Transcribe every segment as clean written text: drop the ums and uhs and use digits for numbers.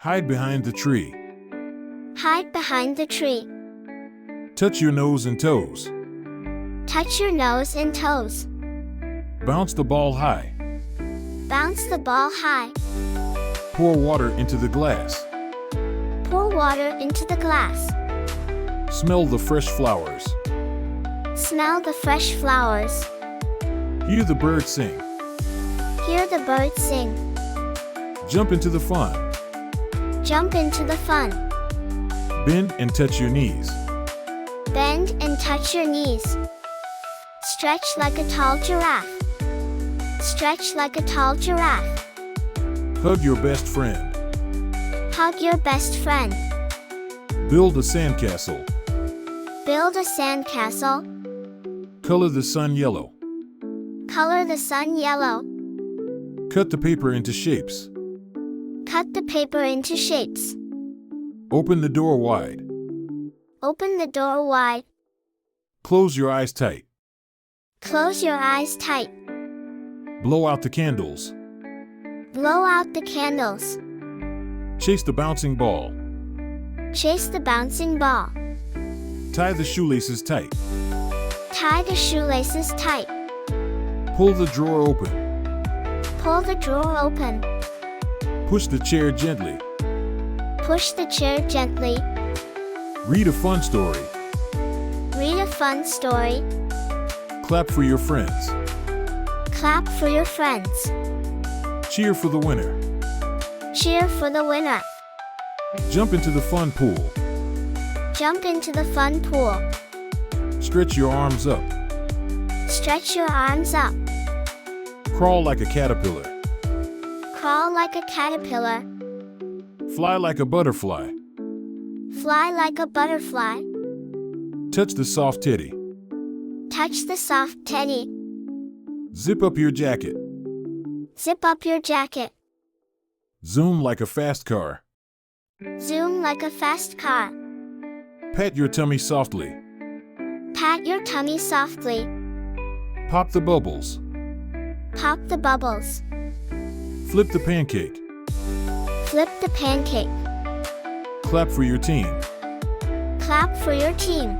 Hide behind the tree. Hide behind the tree. Touch your nose and toes. Touch your nose and toes. Bounce the ball high. Bounce the ball high. Pour water into the glass. Pour water into the glass. Smell the fresh flowers. Smell the fresh flowers. Hear the birds sing. Hear the birds sing. Jump into the fun. Jump into the fun. Bend and touch your knees. Bend and touch your knees. Stretch like a tall giraffe. Stretch like a tall giraffe. Hug your best friend. Hug your best friend. Build a sandcastle. Build a sandcastle. Color the sun yellow. Color the sun yellow. Cut the paper into shapes. Cut the paper into shapes. Open the door wide. Open the door wide. Close your eyes tight. Close your eyes tight. Blow out the candles. Blow out the candles. Chase the bouncing ball. Chase the bouncing ball. Tie the shoelaces tight. Tie the shoelaces tight. Pull the drawer open. Pull the drawer open. Push the chair gently. Push the chair gently. Read a fun story. Read a fun story. Clap for your friends. Clap for your friends. Cheer for the winner. Cheer for the winner. Jump into the fun pool. Jump into the fun pool. Stretch your arms up. Stretch your arms up. Crawl like a caterpillar. Crawl like a caterpillar. Fly like a butterfly. Fly like a butterfly. Touch the soft teddy. Touch the soft teddy. Zip up your jacket. Zip up your jacket. Zoom like a fast car. Zoom like a fast car. Pat your tummy softly. Pat your tummy softly. Pop the bubbles. Pop the bubbles. Flip the pancake. Flip the pancake. Clap for your team. Clap for your team.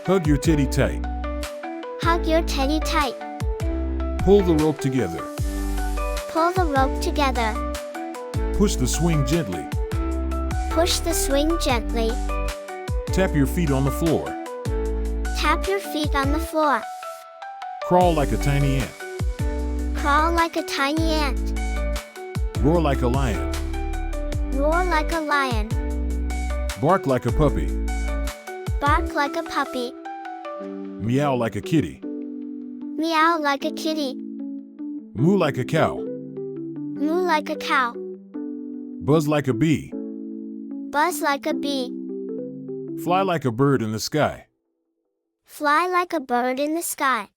Hug your teddy tight. Hug your teddy tight. Pull the rope together. Pull the rope together. Push the swing gently. Push the swing gently. Tap your feet on the floor. Tap your feet on the floor. Crawl like a tiny ant. Crawl like a tiny ant. Roar like a lion. Roar like a lion. Bark like a puppy. Bark like a puppy. Meow like a kitty. Meow like a kitty. Moo like a cow. Moo like a cow. Buzz like a bee. Buzz like a bee. Fly like a bird in the sky. Fly like a bird in the sky.